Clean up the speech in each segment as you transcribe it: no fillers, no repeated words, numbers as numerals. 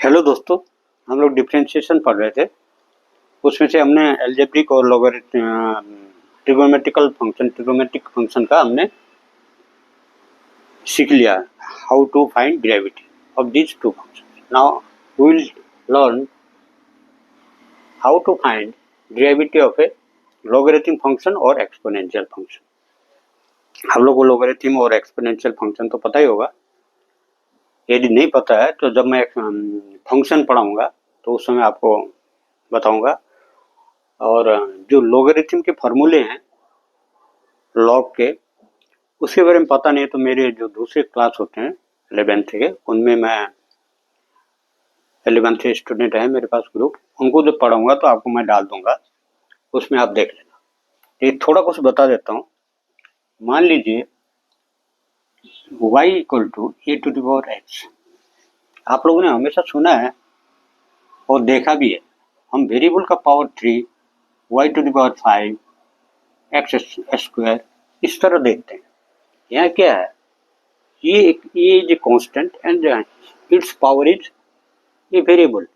Hello दोस्तों, हम लोग डिफरेंशिएशन पढ़ रहे थे। उसमें से हमने अलजेब्रिक और ट्रिगोमेट्रिक फंक्शन का हमने सीख लिया, how to find gravity of these two function. Now we will learn how to find gravity of a logarithm function और एक्सपोनेंशियल फंक्शन। हम लोग को लॉगरिथम और एक्सपोनेंशियल फंक्शन तो पता ही होगा। यदि नहीं पता है तो जब मैं फंक्शन पढ़ाऊंगा तो उस समय आपको बताऊंगा। और जो लॉगरिथम के फॉर्मूले हैं लॉग के, उसके बारे में पता नहीं तो मेरे जो दूसरे क्लास होते हैं 11th के, उनमें मैं 11th स्टूडेंट है मेरे पास ग्रुप, उनको जब पढ़ाऊंगा तो आपको मैं डाल दूंगा, उसमें आप देख लेना। ये थोड़ा कुछ बता देता हूँ। मान लीजिए y equal to a to the power x। आप लोगों ने हमेशा सुना है और देखा भी है, हम वेरिएबल का power 3, y to the power 5, x square इस तरह देखते हैं। यहाँ क्या है, ये is a constant and its power is a variable.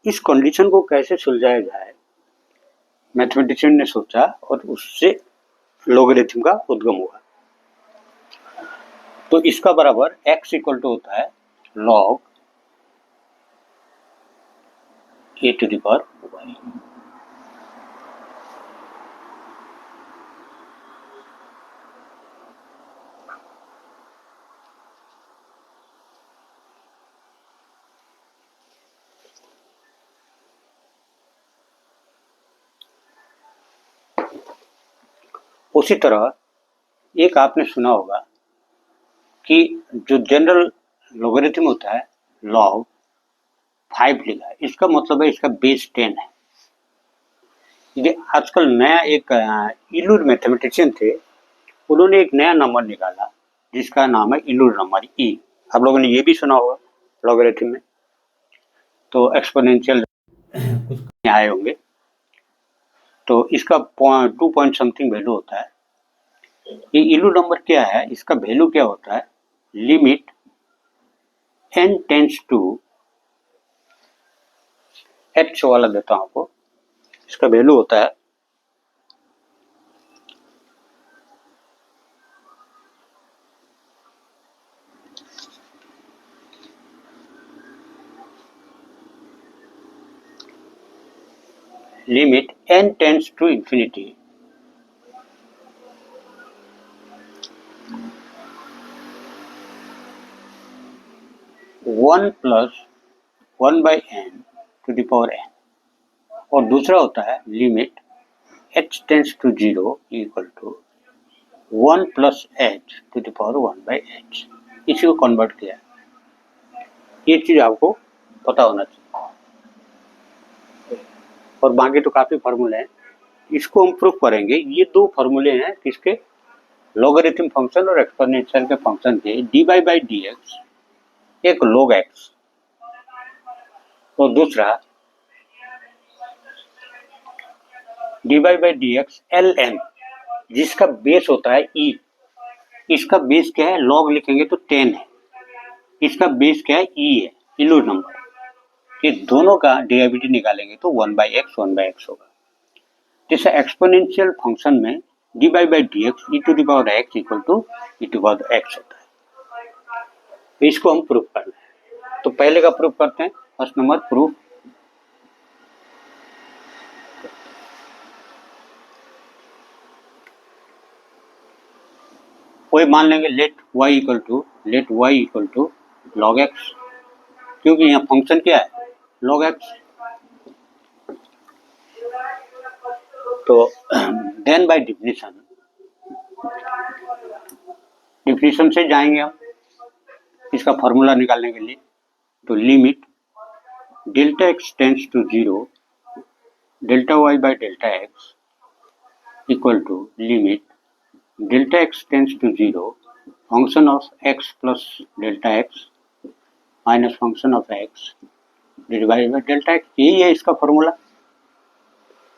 इस कंडीशन को कैसे सुलझाया जाए, मैथमेटिशियन ने सोचा और उससे लॉगरिथम का उद्गम हुआ। तो इसका बराबर x इक्वल टू होता है log a to the power y। उसी तरह एक आपने सुना होगा कि जो जनरल लॉगरिथम होता है log 5 लिखा है, इसका मतलब है इसका बेस 10 है। ये आजकल नया एक इलूर मैथमेटिशियन थे, उन्होंने एक नया नंबर निकाला जिसका नाम है इलूर नंबर ई। आप लोगों ने ये भी सुना होगा लॉगरिथम में, तो एक्सपोनेंशियल कुछ आए होंगे। तो इसका 2 पॉइंट समथिंग वैल्यू होता है। ये इलू नंबर क्या है, इसका वैल्यू क्या होता है, limit n tends to h वाला देता हूं आपको। इसका वैल्यू होता है limit n tends to infinity one plus 1/n to the power n। और दूसरा होता है limit h tends to 0 equal to 1 plus h to the power 1/h। इसी को कन्वर्ट किया। ये चीज आपको पता होना चाहिए। और बाकी तो काफी फॉर्मूले हैं, इसको हम प्रूफ करेंगे। ये दो फॉर्मूले हैं किसके, लॉगरिथम फंक्शन और एक्सपोनेंशियल के फंक्शन के। dy/dx एक log x और दूसरा dy/dx ln, जिसका बेस होता है e। इसका बेस क्या है, log लिखेंगे तो 10 है, इसका बेस क्या है e है, इलू नंबर। ये दोनों का डेरिवेटिव निकालेंगे तो 1/x 1/x होगा। जैसे एक्सपोनेंशियल फंक्शन में dy/dx e to the power x equal to e to the power x होता है। इसको हम प्रूफ करना है, तो पहले का प्रूफ करते हैं। फर्स्ट नंबर प्रूफ, कोई मान लेंगे let y equal to log x, क्योंकि यहाँ फंक्शन क्या है, log x। तो देन बाय डिफिनेशन से जाएंगे हम इसका फॉर्मूला निकालने के लिए। तो limit delta x tends to 0 delta y by delta x equal to limit delta x tends to 0 function of x plus delta x minus function of x divided by delta x। यही है इसका formula.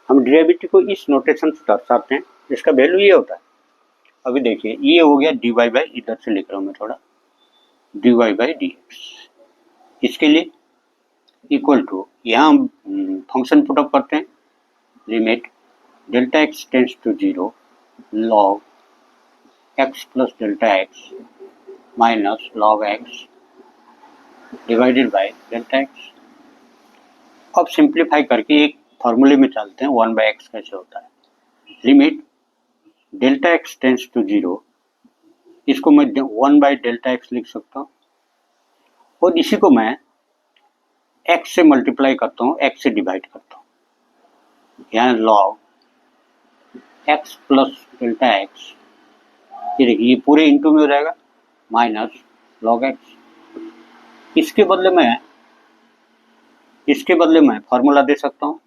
हम derivative को इस notation से दर्शाते हैं, इसका वैल्यू ये होता है। अभी देखिए ये हो गया dy बाई, इधर से लिख रहा हूँ मैं थोड़ा, dy बाई dx। इसके लिए इक्वल टू, यहाँ हम फंक्शन पुटअप करते हैं, limit delta x tends to 0 log x plus delta x minus log x divided by delta x. अब सिंप्लीफाई करके एक फॉर्मूले में चलते हैं, 1/x कैसे होता है। Limit delta x tends to 0, इसको मैं 1/Δx लिख सकता हूँ, और इसी को मैं x से मल्टीप्लाई करता हूँ, x से डिवाइड करता हूँ। यहाँ log x plus delta x, ये देखिए ये पूरे इंटू में हो जाएगा, माइनस लॉग एक्स। इसके बदले मैं फॉर्मूला दे सकता हूँ।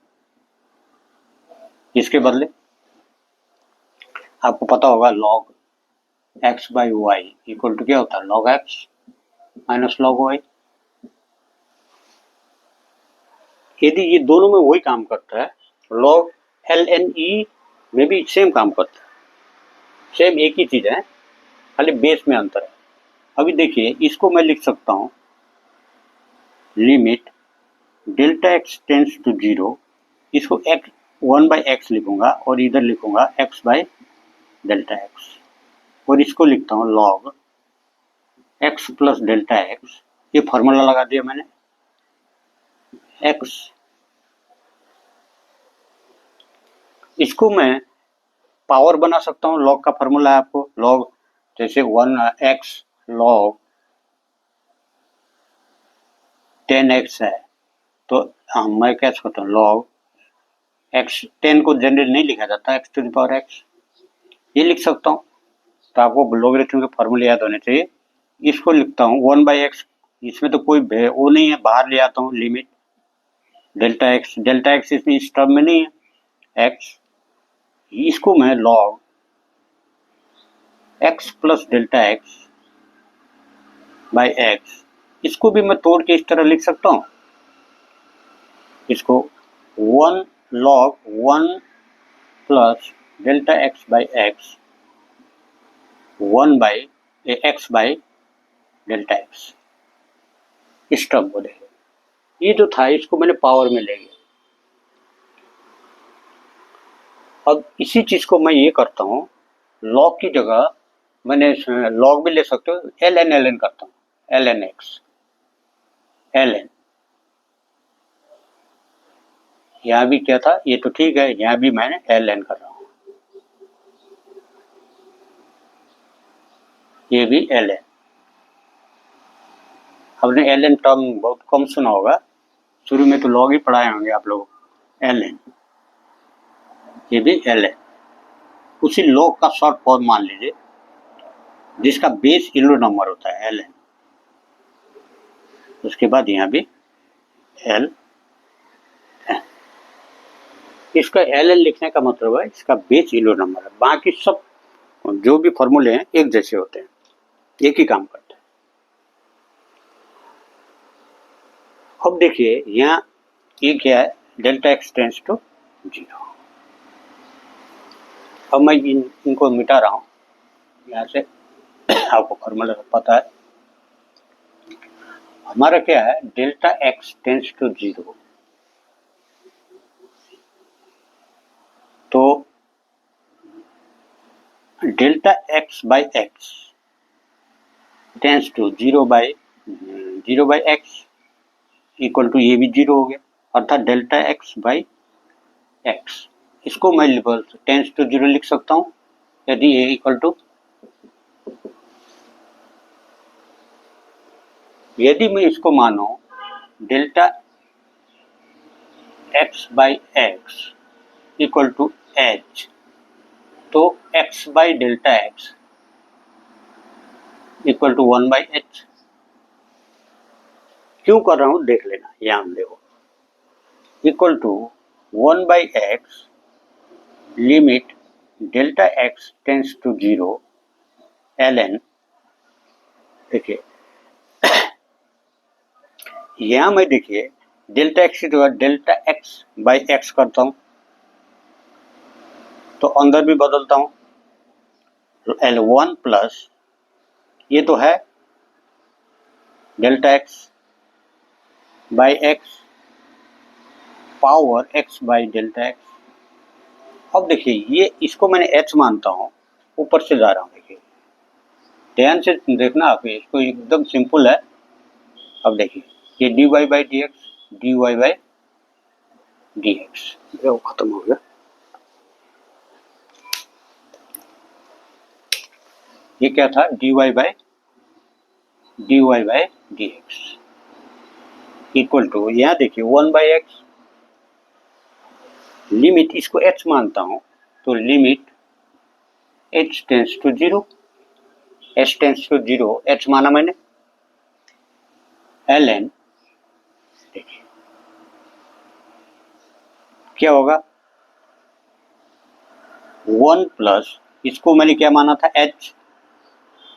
इसके बदले आपको पता होगा log x by y equal to क्या होता है, log x minus log y. यदि ये दोनों में वही काम करता है, लॉग एल एन ई में भी सेम काम करता है, सेम एक ही चीज है, खाली बेस में अंतर है। अभी देखिए इसको मैं लिख सकता हूँ, limit delta x tends to 0, इसको एक्स 1/x लिखूंगा और इधर लिखूंगा x बाई डेल्टा एक्स, और इसको लिखता हूँ log x plus delta x, ये फॉर्मूला लगा दिया मैंने, x, इसको मैं पावर बना सकता हूँ। लॉग का फॉर्मूला है आपको, लॉग जैसे 1x लॉग 10x है, तो मैं क्या करता हूँ, लॉग x 10 को जनरल नहीं लिखा जाता, x to the power x, ये लिख सकता हूँ। तो आपको लॉगरिथम के फॉर्मूले याद होने चाहिए। इसको लिखता हूँ 1/x, इसमें तो कोई वो नहीं है, बाहर ले आता हूँ, लिमिट डेल्टा एक्स इसमें इस टर्म में नहीं है, x, इसको मैं log x plus delta x by x, इसको भी मैं तोड़ के इस तरह लिख सकता हूँ, इसको 1 log 1 plus delta x by x 1 by x by delta x, इस टर्म को देखें। ये जो था इसको मैंने पावर में ले गया। अब इसी चीज को मैं ये करता हूँ, लॉग की जगह मैंने लॉग भी ले सकते हो, ln करता हूँ, ln x, ln, यहाँ भी क्या था, ये तो ठीक है, यहाँ भी मैंने ln कर रहा हूँ, ये भी ln। आपने ln टर्म बहुत कम सुना होगा, शुरू में तो लॉग ही पढ़ाए होंगे आप लोग, ln, ये भी ln, उसी लॉग का शॉर्ट फॉर्म मान लीजिए, जिसका बेस इलो नंबर होता है ln, उसके बाद यहाँ भी l, इसका ln लिखने का मतलब है इसका बेस इलो नंबर है, बाकी सब जो भी फॉर्मूले हैं एक जैसे होते हैं, एक ही काम करते हैं। अब देखिए यहाँ ये क्या है, डेल्टा एक्स टेंस टू 0। अब मैं इनको मिटा रहा हूँ यहाँ से, आपको फॉर्मूला पता है, हमारा क्या है, डेल्टा एक्स टेंस टू 0, तो delta x by x tends to 0 by x equal to, ये भी 0 हो गया, अर्थात डेल्टा एक्स बाई एक्स, इसको मैं टेंस टू 0 लिख सकता हूँ, यदि ए इक्वल टू, यदि मैं इसको मानो delta x by x equal to h, तो x by delta x equal to 1/h, क्यों कर रहा हूं देख लेना, यहां देखो, equal to 1/x limit delta x tends to 0 ln, देखिए यहां मैं देखिए डेल्टा एक्स की जगह डेल्टा एक्स बाई एक्स करता हूं, तो अंदर भी बदलता हूं, L1 प्लस, ये तो है delta x by x power x by delta x. अब देखिए ये इसको मैंने h मानता हूँ, ऊपर से जा रहा हूँ। देखिए ध्यान से देखना आप, इसको एकदम सिंपल है। अब देखिए ये dy by d x, dy by d x, वो खत्म हो गया। ये क्या था, dy by d x equal to, यहाँ देखिए 1/x, लिमिट इसको h मानता हूँ तो limit h tends to 0, h tends to 0, h माना मैंने, ln, देखिए क्या होगा 1 प्लस, इसको मैंने क्या माना था, h,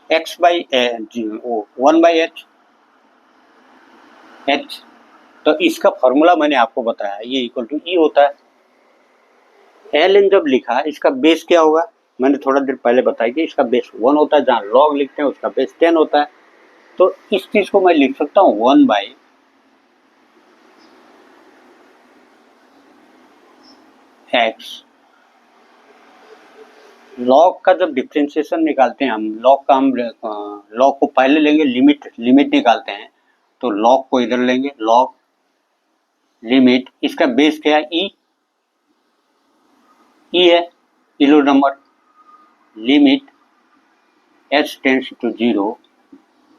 x by 1/h, h, तो इसका फॉर्मूला मैंने आपको बताया, ये इक्वल टू ई होता है। ln जब लिखा, इसका बेस क्या होगा, मैंने थोड़ा देर पहले बताया कि इसका बेस 1 होता है, जहाँ log लिखते हैं उसका बेस 10 होता है। तो इस चीज को मैं लिख सकता हूँ 1 बाई एक्स। log का जब डिफ्रेंशिएशन निकालते हैं हम, log को पहले लेंगे, लिमिट निकालते हैं तो log को इधर लेंगे, log लिमिट, इसका बेस क्या है, ई है, किलो number, limit h tends to 0,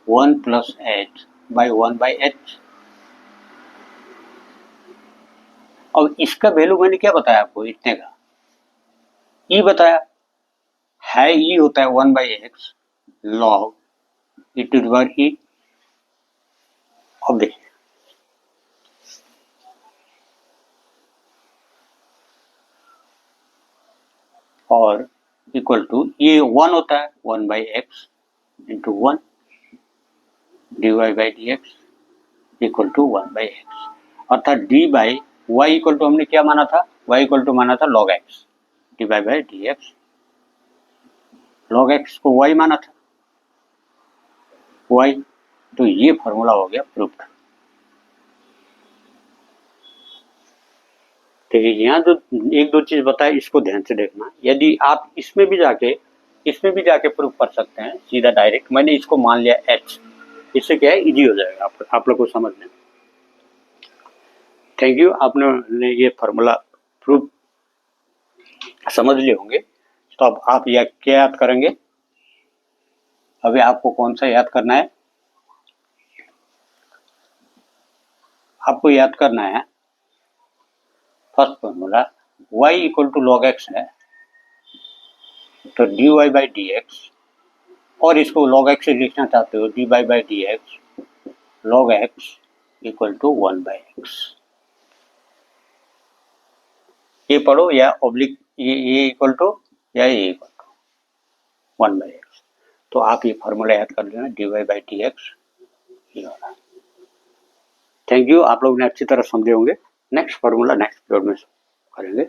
1 plus h by 1/h। और इसका वैल्यू मैंने क्या बताया आपको, इतने का ई बताया है, ई होता है 1/x log e to the power e. अब देखिए और इक्वल टू, ये 1 होता है 1/x into 1 dy by d x equal to 1/x, अर्थात d by y equal to, हमने क्या माना था, y इक्वल टू माना था log x, dy by d x, log x को y माना था, y, तो ये फॉर्मूला हो गया प्रूफ्ड। तो यहाँ जो एक दो चीज बताए इसको ध्यान से देखना, यदि आप इसमें भी जाके प्रूफ कर सकते हैं सीधा डायरेक्ट, मैंने इसको मान लिया h, इससे क्या है, इजी हो जाएगा आप लोग को समझने। थैंक यू, आपने ये फार्मूला प्रूफ समझ लिए होंगे। तो अब आप यह क्या याद करेंगे, अभी आपको कौन सा याद करना है, आपको याद करना है first formula, y equal to log x है, तो dy बाई डी एक्स, और इसको log x से लिखना चाहते हो, dy by d x log x equal to 1/x। ये पढ़ो, या ऑब्लिक ये इक्वल टू, या ये इक्वल टू 1/x, तो आप ये फार्मूला याद कर लेना, dy बाई डी एक्स ये होगा। थैंक यू, आप लोग ने अच्छी तरह समझे होंगे। नेक्स्ट फार्मूला नेक्स्ट पीरियड में करेंगे।